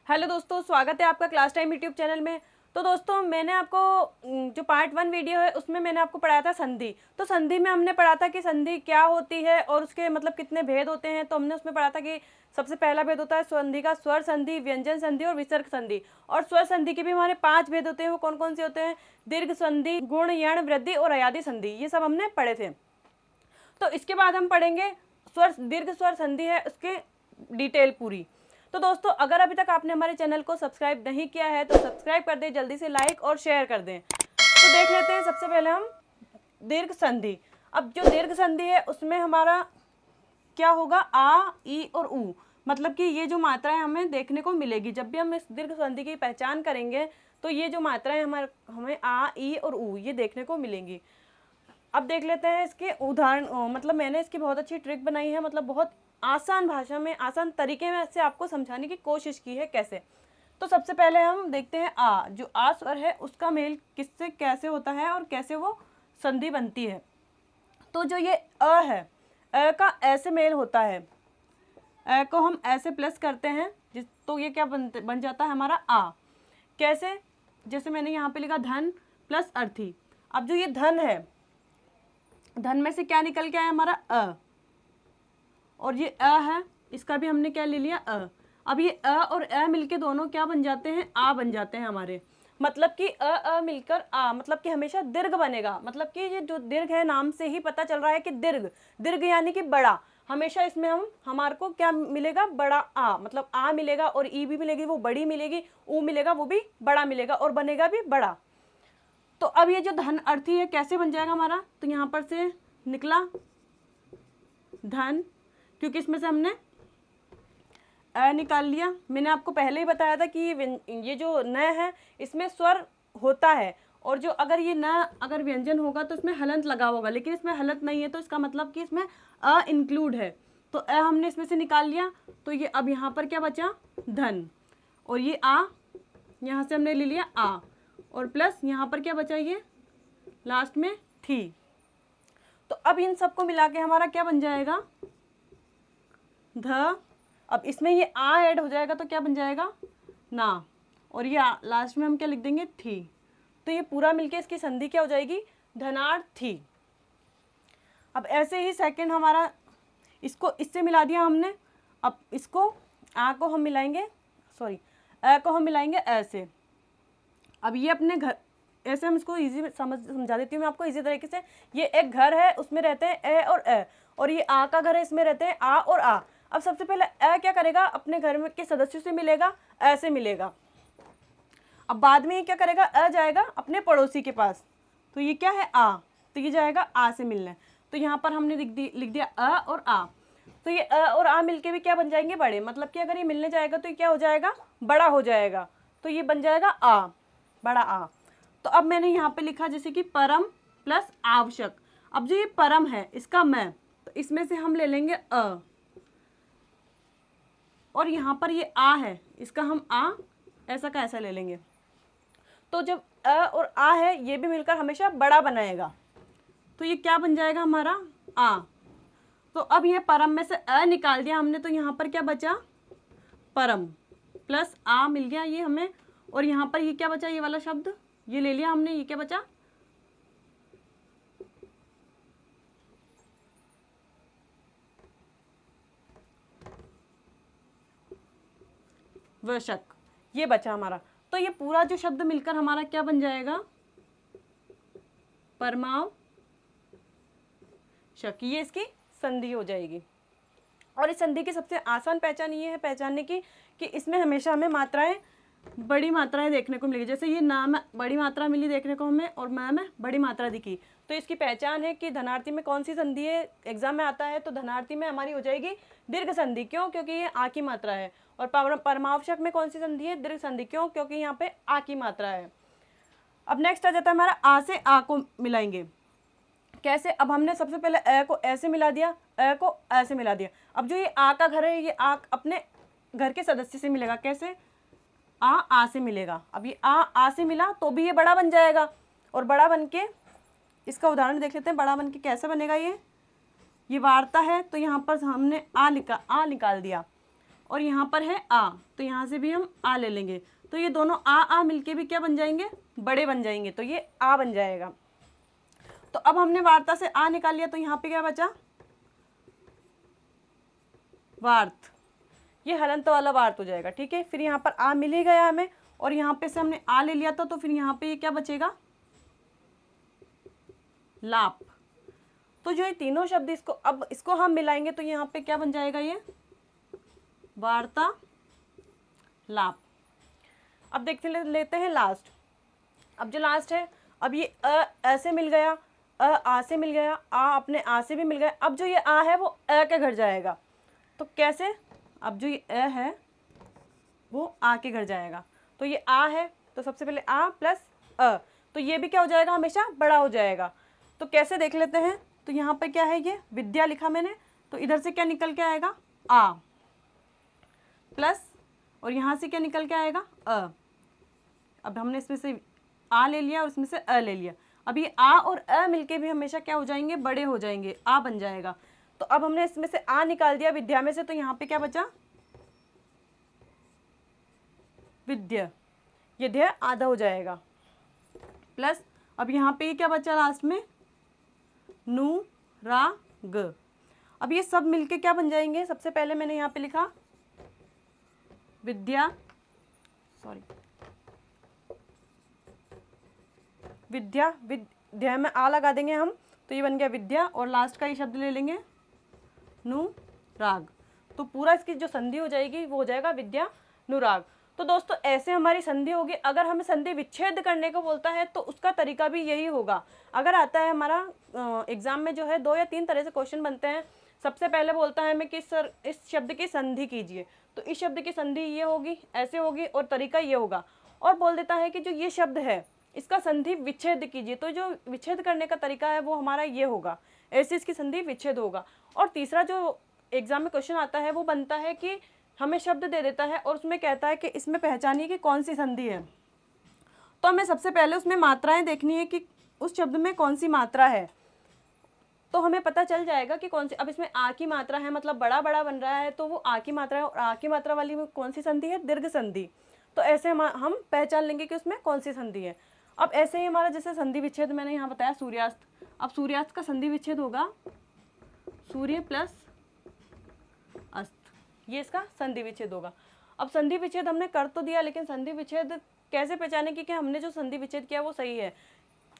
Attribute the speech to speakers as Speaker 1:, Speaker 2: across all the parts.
Speaker 1: Hello दोस्तों, स्वागत है आपका क्लास टाइम यूट्यूब चैनल में। तो दोस्तों, मैंने आपको जो पार्ट 1 वीडियो है उसमें मैंने आपको पढ़ाया था संधि। तो संधि में हमने पढ़ा था कि संधि क्या होती है और उसके मतलब कितने भेद होते हैं। तो हमने उसमें पढ़ा था कि सबसे पहला भेद होता है संधि का स्वर संधि, व्यंजन संधि और विसर्ग संधि। और स्वर संधि के भी हमारे 5 भेद होते हैं। वो कौन कौन से होते हैं? दीर्घ संधि, गुण, यण, वृद्धि और अयादि संधि। ये सब हमने पढ़े थे। तो इसके बाद हम पढ़ेंगे स्वर दीर्घ स्वर संधि है उसके डिटेल पूरी। तो दोस्तों, अगर अभी तक आपने हमारे चैनल को सब्सक्राइब नहीं किया है तो सब्सक्राइब कर दें, जल्दी से लाइक और शेयर कर दें। तो देख लेते हैं सबसे पहले हम दीर्घ संधि। अब जो दीर्घ संधि है उसमें हमारा क्या होगा? आ, ई और ऊ। मतलब कि ये जो मात्राएं हमें देखने को मिलेगी जब भी हम इस दीर्घ संधि की पहचान करेंगे, तो ये जो मात्राएं हमें आ, ई और ऊ ये देखने को मिलेंगी। अब देख लेते हैं इसके उदाहरण। मतलब मैंने इसकी बहुत अच्छी ट्रिक बनाई है, मतलब बहुत आसान भाषा में, आसान तरीके में इससे आपको समझाने की कोशिश की है कैसे। तो सबसे पहले हम देखते हैं आ। जो आ स्वर है उसका मेल किससे कैसे होता है और कैसे वो संधि बनती है। तो जो ये अ है, अ का ऐसे मेल होता है, अ को हम ऐसे प्लस करते हैं तो ये क्या बन जाता है हमारा आ। कैसे? जैसे मैंने यहाँ पे लिखा धन प्लस अर्थी। अब जो ये धन है, धन में से क्या निकल के आया? हमारा अ। और ये अ है, इसका भी हमने क्या ले लिया? अ। अब ये अ और अ मिलके दोनों क्या बन जाते हैं? आ बन जाते हैं हमारे। मतलब कि अ मिलकर आ, मतलब कि हमेशा दीर्घ बनेगा। मतलब कि ये जो दीर्घ है, नाम से ही पता चल रहा है कि दीर्घ, दीर्घ यानी कि बड़ा। हमेशा इसमें हमारे को क्या मिलेगा? बड़ा आ। मतलब आ मिलेगा और ई भी मिलेगी, वो बड़ी मिलेगी, ऊ मिलेगा, वो भी बड़ा मिलेगा और बनेगा भी बड़ा। तो अब ये जो धन अर्थी है कैसे बन जाएगा हमारा? तो यहाँ पर से निकला धन, क्योंकि इसमें से हमने अ निकाल लिया। मैंने आपको पहले ही बताया था कि ये जो न है इसमें स्वर होता है, और जो अगर ये न अगर व्यंजन होगा तो इसमें हलंत लगा होगा, लेकिन इसमें हलंत नहीं है तो इसका मतलब कि इसमें अ इंक्लूड है। तो अ हमने इसमें से निकाल लिया। तो ये अब यहाँ पर क्या बचा? धन। और ये आ यहाँ से हमने ले लिया आ, और प्लस यहाँ पर क्या बचा? ये लास्ट में थी। तो अब इन सबको मिला के हमारा क्या बन जाएगा? ध। अब इसमें ये आ ऐड हो जाएगा तो क्या बन जाएगा? ना। और ये लास्ट में हम क्या लिख देंगे? थी। तो ये पूरा मिलके इसकी संधि क्या हो जाएगी? धनार्थ थी। अब ऐसे ही सेकंड हमारा, इसको इससे मिला दिया हमने। अब इसको आ को हम मिलाएंगे, सॉरी अ को हम मिलाएंगे ऐसे। अब ये अपने घर, ऐसे हम इसको इजी समझा देती हूँ मैं आपको इजी तरीके से। ये एक घर है, उसमें रहते हैं ए और अ, और ये आ का घर है, इसमें रहते हैं आ और आ। अब सबसे पहले अ क्या करेगा? अपने घर में के सदस्यों से मिलेगा, ऐसे मिलेगा। अब बाद में ये क्या करेगा? अ जाएगा अपने पड़ोसी के पास, तो ये क्या है? आ। तो ये जाएगा आ से मिलने। तो यहाँ पर हमने लिख दिया अ और आ। तो ये अ और आ मिलके भी क्या बन जाएंगे? बड़े। मतलब कि अगर ये मिलने जाएगा तो ये क्या हो जाएगा? बड़ा हो जाएगा। तो ये बन जाएगा आ, बड़ा आ। तो अब मैंने यहाँ पे लिखा जैसे कि परम प्लस आवश्यक। अब जो ये परम है इसका मैं, तो इसमें से हम ले लेंगे अ, और यहाँ पर ये आ है, इसका हम आ ऐसा का ऐसा ले लेंगे। तो जब अ और आ है ये भी मिलकर हमेशा बड़ा बनाएगा, तो ये क्या बन जाएगा हमारा? आ। तो अब ये परम में से अ निकाल दिया हमने, तो यहाँ पर क्या बचा? परम प्लस आ मिल गया ये हमें। और यहाँ पर ये क्या बचा? ये वाला शब्द ये ले लिया हमने। ये क्या बचा? वशक, ये बचा हमारा। तो ये पूरा जो शब्द मिलकर हमारा क्या बन जाएगा? परमाव शक। ये इसकी संधि हो जाएगी। और इस संधि की सबसे आसान पहचान ये है पहचानने की कि इसमें हमेशा हमें मात्राएं, बड़ी मात्राएं देखने को मिलेगी। जैसे ये ना में बड़ी मात्रा मिली देखने को हमें, और मैं में बड़ी मात्रा दिखी। तो इसकी पहचान है कि धनार्थी में कौन सी संधि है। एग्जाम में आता है तो धनार्थी में हमारी हो जाएगी दीर्घ संधि। क्यों? क्योंकि ये आ की मात्रा है। और परमावशक में कौन सी संधि है? दीर्घ संधि। क्यों? क्योंकि यहाँ पे आ की मात्रा है। अब नेक्स्ट आ जाता है हमारा आ से आ को मिलाएंगे। कैसे? अब हमने सबसे पहले अ को ऐसे मिला दिया, अ को ऐसे मिला दिया। अब जो ये आ का घर है, ये आ अपने घर के सदस्य से मिलेगा। कैसे? आ से मिलेगा। अब ये आ से मिला तो भी ये बड़ा बन जाएगा। और बड़ा बन के, इसका उदाहरण देख लेते हैं। बड़ा बन के कैसे बनेगा? ये वार्ता है तो यहाँ पर हमने आ निकाल दिया। और यहाँ पर है आ, तो यहाँ से भी हम आ ले लेंगे। तो ये दोनों आ मिलके भी क्या बन जाएंगे, बड़े बन जाएंगे, तो ये आ बन जाएगा। तो अब हमने वार्ता से आ निकाल लिया, तो यहाँ पे क्या बचा, वार्त, ये हलंत वाला वार्त हो जाएगा। ठीक है, फिर यहाँ पर आ मिल ही गया हमें, और यहाँ पे से हमने आ ले लिया था, तो फिर यहाँ पे ये क्या बचेगा, लाप। तो जो ये तीनों शब्द इसको अब इसको हम मिलाएंगे तो यहाँ पे क्या बन जाएगा, ये वार्ता लाप। अब देखते लेते हैं लास्ट। अब जो लास्ट है, अब ये ऐसे मिल गया, आ से मिल गया, आ अपने आ से भी मिल गया। अब जो ये आ है वो के घर जाएगा, तो कैसे, अब जो ये है वो आ के घर जाएगा। तो ये आ है, तो सबसे पहले आ प्लस तो ये भी क्या हो जाएगा, हमेशा बड़ा हो जाएगा। तो कैसे देख लेते हैं, तो यहाँ पे क्या है, ये विद्या लिखा मैंने, तो इधर से क्या निकल के आएगा, आ प्लस, और यहाँ से क्या निकल के आएगा, अब हमने इसमें से आ ले लिया और इसमें से ले लिया। अब ये आ और मिलके भी हमेशा क्या हो जाएंगे, बड़े हो जाएंगे, आ बन जाएगा। तो अब हमने इसमें से आ निकाल दिया विद्या में से, तो यहाँ पे क्या बचा, विद्या, ये ध्य आधा हो जाएगा, प्लस अब यहाँ पे क्या बचा लास्ट में, नु रा ग। अब ये सब मिलके क्या बन जाएंगे, सबसे पहले मैंने यहाँ पे लिखा विद्या, विद्या, विद्या में आ लगा देंगे हम, तो ये बन गया विद्या, और लास्ट का ये शब्द ले लेंगे नु राग। तो पूरा इसकी जो संधि हो जाएगी वो हो जाएगा विद्या नुराग। तो दोस्तों ऐसे हमारी संधि होगी। अगर हमें संधि विच्छेद करने को बोलता है तो उसका तरीका भी यही होगा। अगर आता है हमारा एग्जाम में जो है 2 या 3 तरह से क्वेश्चन बनते हैं। सबसे पहले बोलता है हमें कि सर इस शब्द की संधि कीजिए, तो इस शब्द की संधि ये होगी, ऐसे होगी, और तरीका ये होगा। और बोल देता है कि जो ये शब्द है इसका संधि विच्छेद कीजिए, तो जो विच्छेद करने का तरीका है वो हमारा ये होगा, ऐसे इसकी संधि विच्छेद होगा। और तीसरा जो एग्जाम में क्वेश्चन आता है वो बनता है कि हमें शब्द दे देता है और उसमें कहता है कि इसमें पहचानिए कि कौन सी संधि है। तो हमें सबसे पहले उसमें मात्राएं देखनी है कि उस शब्द में कौन सी मात्रा है, तो हमें पता चल जाएगा कि कौन सी। अब इसमें आ की मात्रा है, मतलब बड़ा बड़ा बन रहा है, तो वो आ की मात्रा है, और आ की मात्रा वाली में कौन सी संधि है, दीर्घ संधि। तो ऐसे हम पहचान लेंगे कि उसमें कौन सी संधि है। अब ऐसे ही हमारा जैसे संधि विच्छेद मैंने यहाँ बताया सूर्यास्त। अब सूर्यास्त का संधि विच्छेद होगा सूर्य प्लस अस्त, ये इसका संधि विच्छेद होगा। अब संधि विच्छेद हमने कर तो दिया, लेकिन संधि विच्छेद कैसे पहचाने कि हमने जो संधि विच्छेद किया वो सही है,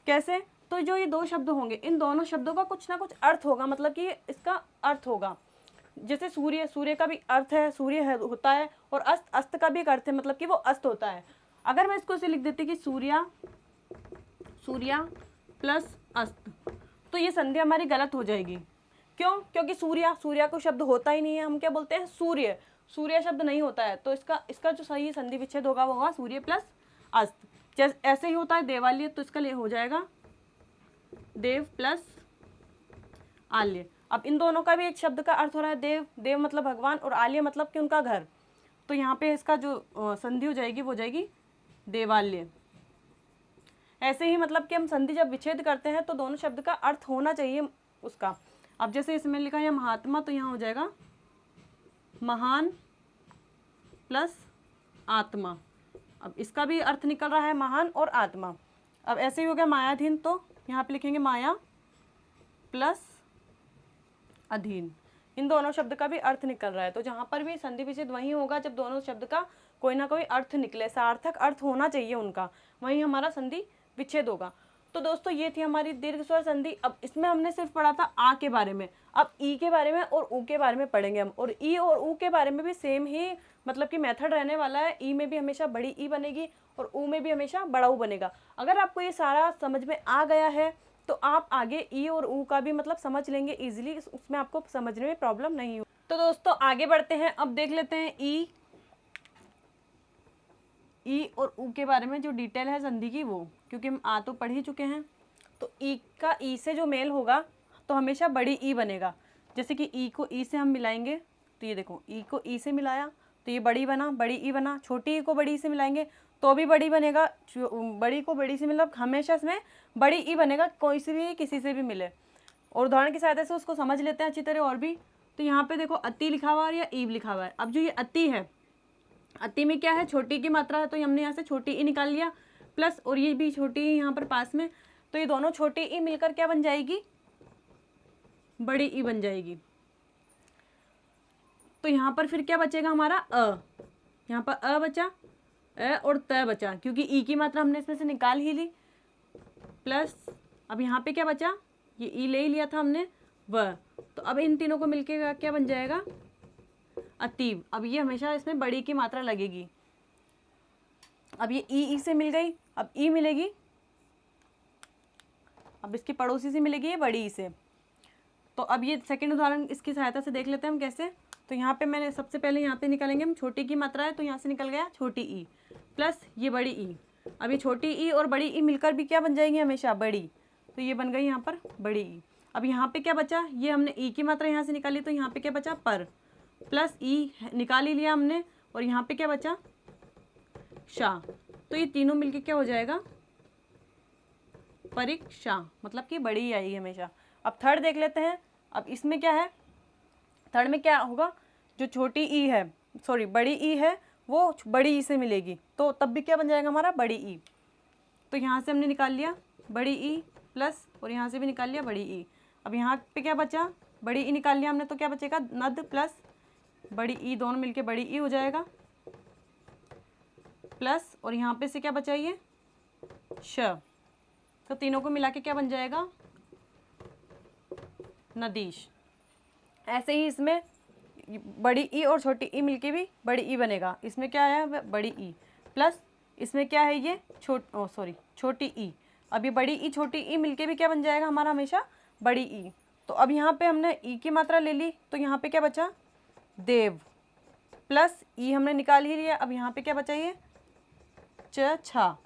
Speaker 1: कैसे। तो जो ये 2 शब्द होंगे, इन दोनों शब्दों का कुछ ना कुछ अर्थ होगा, मतलब कि इसका अर्थ होगा। जैसे सूर्य, सूर्य का भी अर्थ है, सूर्य है होता है, और अस्त, अस्त का भी एक अर्थ है, मतलब कि वो अस्त होता है। अगर मैं इसको ऐसे लिख देती कि सूर्या, सूर्या प्लस अस्त, तो ये संधि हमारी गलत हो जाएगी। क्यों? क्योंकि सूर्या, सूर्या को शब्द होता ही नहीं है, हम क्या बोलते हैं सूर्य, सूर्य शब्द नहीं होता है। तो इसका जो सही संधि विच्छेद होगा वो होगा सूर्य प्लस अस्त। जैसे ऐसे ही होता है देवालय, तो इसका लिए हो जाएगा देव प्लस आल्य। अब इन दोनों का भी एक शब्द का अर्थ हो रहा है देव, देव मतलब भगवान, और आल्य मतलब कि उनका घर। तो यहाँ पे इसका जो संधि हो जाएगी वो हो जाएगी देवालय। ऐसे ही मतलब कि हम संधि जब विच्छेद करते हैं तो दोनों शब्द का अर्थ होना चाहिए उसका। अब जैसे इसमें लिखा है महात्मा, तो यहाँ हो जाएगा महान प्लस आत्मा। अब इसका भी अर्थ निकल रहा है महान और आत्मा। अब ऐसे ही हो गया मायाधीन, तो यहाँ पे लिखेंगे माया प्लस अधीन। इन दोनों शब्द का भी अर्थ निकल रहा है। तो जहाँ पर भी संधि विच्छेद वहीं होगा जब दोनों शब्द का कोई ना कोई अर्थ निकले, सार्थक अर्थ होना चाहिए उनका, वहीं हमारा संधि विच्छेद होगा। तो दोस्तों ये थी हमारी दीर्घ स्वर संधि। अब इसमें हमने सिर्फ पढ़ा था आ के बारे में, अब ई के बारे में और ऊ के बारे में पढ़ेंगे हम। और ई और ऊ के बारे में भी सेम ही मतलब कि मेथड रहने वाला है। ई में भी हमेशा बड़ी ई बनेगी और ऊ में भी हमेशा बड़ा ऊ बनेगा। अगर आपको ये सारा समझ में आ गया है तो आप आगे ई और ऊ का भी मतलब समझ लेंगे इजीली, उसमें आपको समझने में प्रॉब्लम नहीं हो। तो दोस्तों आगे बढ़ते हैं, अब देख लेते हैं ई और ऊ के बारे में जो डिटेल है संधि की वो, क्योंकि हम आ तो पढ़ ही चुके हैं। तो ई का ई से जो मेल होगा तो हमेशा बड़ी ई बनेगा। जैसे कि ई को ई से हम मिलाएंगे, तो ये देखो ई को ई से मिलाया तो ये बड़ी बना, बड़ी ई बना। छोटी ई को बड़ी ई से मिलाएंगे तो भी बड़ी बनेगा, बड़ी को बड़ी से मतलब हमेशा इसमें बड़ी ई बनेगा, कोई से भी किसी से भी मिले। और उदाहरण की सहायता से उसको समझ लेते हैं अच्छी तरह और भी। तो यहाँ पे देखो अति लिखा हुआ है या ईव लिखा हुआ है। अब जो ये अति है, अति में क्या है, छोटी की मात्रा है, तो हमने यहाँ से छोटी ई निकाल लिया, प्लस और ये भी छोटी ई यहाँ पर पास में, तो ये दोनों छोटी ई मिलकर क्या बन जाएगी, बड़ी ई बन जाएगी। तो यहाँ पर फिर क्या बचेगा हमारा अ, यहाँ पर अ बचा, अ और त बचा, क्योंकि ई की मात्रा हमने इसमें से निकाल ही ली, प्लस अब यहाँ पे क्या बचा, ये ई ले ही लिया था हमने व, तो अब इन तीनों को मिलके क्या बन जाएगा, अतीव। अब ये हमेशा इसमें बड़ी की मात्रा लगेगी। अब ये ई से मिल गई, अब ई मिलेगी, अब इसकी पड़ोसी से मिलेगी ये बड़ी ई से। तो अब ये सेकंड उदाहरण इसकी सहायता से देख लेते हैं हम कैसे। तो यहाँ पे मैंने सबसे पहले यहाँ पे निकालेंगे हम, छोटी की मात्रा है तो यहाँ से निकल गया छोटी ई प्लस ये बड़ी ई। अब ये छोटी ई और बड़ी ई मिलकर भी क्या बन जाएंगी, हमेशा बड़ी, तो ये बन गई यहाँ पर बड़ी ई। अब यहाँ पे क्या बचा, ये हमने ई की मात्रा यहाँ से निकाली, तो यहाँ पे क्या बचा पर, प्लस ई निकाल ही लिया हमने, और यहाँ पे क्या बचा शाह। तो ये तीनों मिलके क्या हो जाएगा, परीक्षा, मतलब कि बड़ी ही आएगी हमेशा। अब थर्ड देख लेते हैं। अब इसमें क्या है, थर्ड में क्या होगा, जो छोटी ई है, सॉरी बड़ी ई है, वो बड़ी ई से मिलेगी, तो तब भी क्या बन जाएगा हमारा बड़ी ई। तो यहाँ से हमने निकाल लिया बड़ी ई प्लस, और यहाँ से भी निकाल लिया बड़ी ई। अब यहाँ पे क्या बचा, बड़ी ई निकाल लिया हमने, तो क्या बचेगा नद प्लस बड़ी ई, दोनों मिलके बड़ी ई हो जाएगा, प्लस और यहाँ पे से क्या बचा ये श, तो तीनों को मिला के क्या बन जाएगा नदीश। ऐसे ही इसमें बड़ी ई और छोटी ई मिलके भी बड़ी ई बनेगा। इसमें क्या है, बड़ी ई प्लस इसमें क्या है ये छोटी ई। अब ये बड़ी ई छोटी ई मिलके भी क्या बन जाएगा हमारा हमेशा बड़ी ई। तो अब यहाँ पे हमने ई की मात्रा ले ली, तो यहाँ पे क्या बचा देव, प्लस ई हमने निकाल ही लिया। अब यहाँ पे क्या बचा ये छा,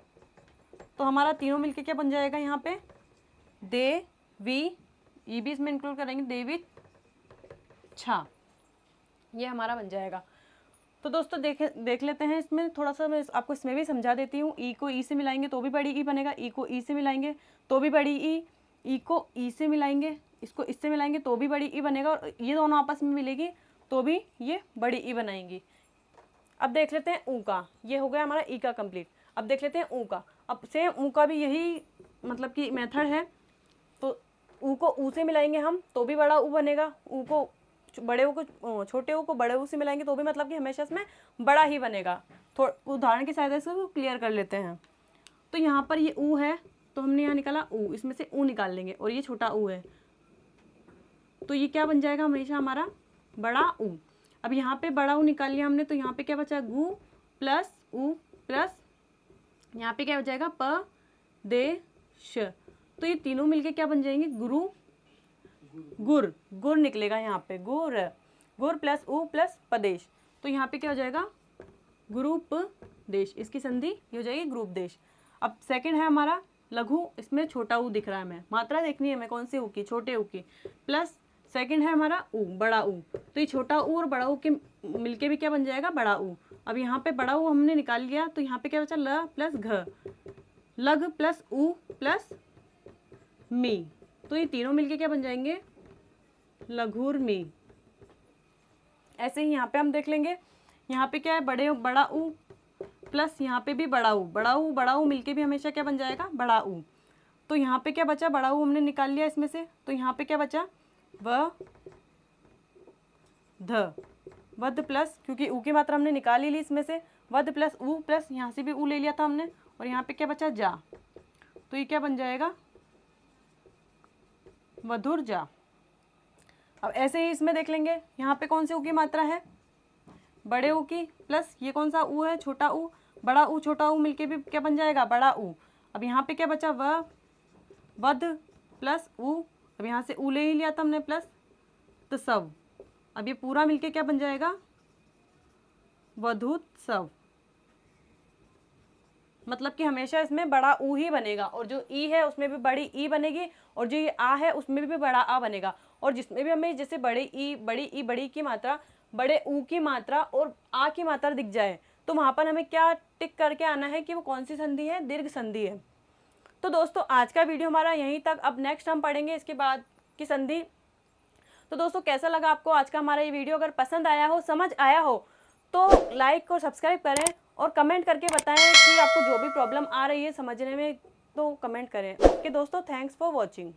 Speaker 1: तो हमारा तीनों मिलके क्या बन जाएगा यहाँ पे देवी, ई भी इसमें इंक्लूड करेंगे, देवी छा, ये हमारा बन जाएगा। तो दोस्तों देख लेते हैं इसमें थोड़ा सा, मैं आपको इसमें भी समझा देती हूँ। ई को ई से मिलाएंगे तो भी बड़ी ई बनेगा, ई को ई से मिलाएंगे तो भी बड़ी ई को ई से मिलाएंगे, इसको इससे मिलाएंगे तो भी बड़ी ई बनेगा, और ये दोनों आपस में मिलेगी तो भी ये बड़ी ई बनाएंगी। अब देख लेते हैं ऊ का, ये हो गया हमारा ई का कंप्लीट। अब देख लेते हैं ऊ का। अब सेम ऊ का भी यही मतलब कि मेथड है। तो ऊ को ऊ से मिलाएंगे हम तो भी बड़ा ऊ बनेगा, ऊ को बड़े ऊ को छोटे ऊ को बड़े ऊ से मिलाएंगे तो भी मतलब कि हमेशा इसमें बड़ा ही बनेगा। थोड़ा उदाहरण की सहायता से क्लियर कर लेते हैं। तो यहाँ पर ये ऊ है, तो हमने यहाँ निकाला ऊ, इसमें से ऊ निकाल लेंगे, और ये छोटा ऊ है, तो ये क्या बन जाएगा हमेशा हमारा बड़ा ऊ। अब यहाँ पे बड़ा ऊ निकाल लिया हमने, तो यहाँ पे क्या बचा गु प्लस ऊ प्लस यहाँ पे क्या हो जाएगा प दे श, तो ये तीनों मिलके क्या बन जाएंगे गुरु गुर, गुर निकलेगा यहाँ पे गुर, गुर प्लस ऊ प्लस पदेश, तो यहाँ पे क्या हो जाएगा ग्रुप देश, इसकी संधि ये हो जाएगी ग्रुप देश। अब सेकंड है हमारा लघु, इसमें छोटा ऊ दिख रहा है, हमें मात्रा देखनी है हमें कौन सी ऊ की, छोटे ऊ की, प्लस सेकंड है हमारा ऊ बड़ा ऊ, तो ये छोटा ऊ और बड़ा ऊ के मिलके भी क्या बन जाएगा बड़ा ऊ। अब यहाँ पे बड़ा ऊ हमने निकाल लिया, तो यहाँ पे क्या बचा ल प्लस घ, लघ प्लस ऊ प्लस मी, तो ये तीनों मिलके क्या बन जाएंगे लघुर मी। ऐसे ही यहाँ पे हम देख लेंगे, यहाँ पे क्या है बड़ा ऊ प्लस यहाँ पे भी बड़ा ऊ मिलके भी हमेशा क्या बन जाएगा बड़ा ऊ। तो यहाँ पे क्या बचा बड़ा ऊ हमने निकाल लिया इसमें से, तो यहाँ पे क्या बचा व ध, वध प्लस, क्योंकि ऊ की मात्रा हमने निकाल ही ली इसमें से, वध प्लस ऊ प्लस यहाँ से भी ऊ ले लिया था हमने, और यहाँ पे क्या बचा जा, तो ये क्या बन जाएगा वधुर जा। अब ऐसे ही इसमें देख लेंगे, यहाँ पे कौन सी ऊ की मात्रा है बड़े ऊ की, प्लस ये कौन सा ऊ है छोटा ऊ, बड़ा ऊ छोटा ऊ मिलके भी क्या बन जाएगा बड़ा ऊ। अब यहाँ पे क्या बचा वध प्लस ऊ, अब यहाँ से ऊ ले ही लिया था हमने प्लस तसव, अब ये पूरा मिलके क्या बन जाएगा वधुत्सव, मतलब कि हमेशा इसमें बड़ा ऊ ही बनेगा, और जो ई है उसमें भी बड़ी ई बनेगी, और जो ये आ है उसमें भी बड़ा आ बनेगा। और जिसमें भी हमें जैसे बड़ी की मात्रा, बड़े ऊ की मात्रा और आ की मात्रा दिख जाए, तो वहाँ पर हमें क्या टिक करके आना है कि वो कौन सी संधि है, दीर्घ संधि है। तो दोस्तों आज का वीडियो हमारा यहीं तक। अब नेक्स्ट हम पढ़ेंगे इसके बाद की संधि। तो दोस्तों कैसा लगा आपको आज का हमारा ये वीडियो? अगर पसंद आया हो, समझ आया हो, तो लाइक और सब्सक्राइब करें और कमेंट करके बताएं कि आपको जो भी प्रॉब्लम आ रही है समझने में, तो कमेंट करें। ओके दोस्तों, थैंक्स फॉर वॉचिंग।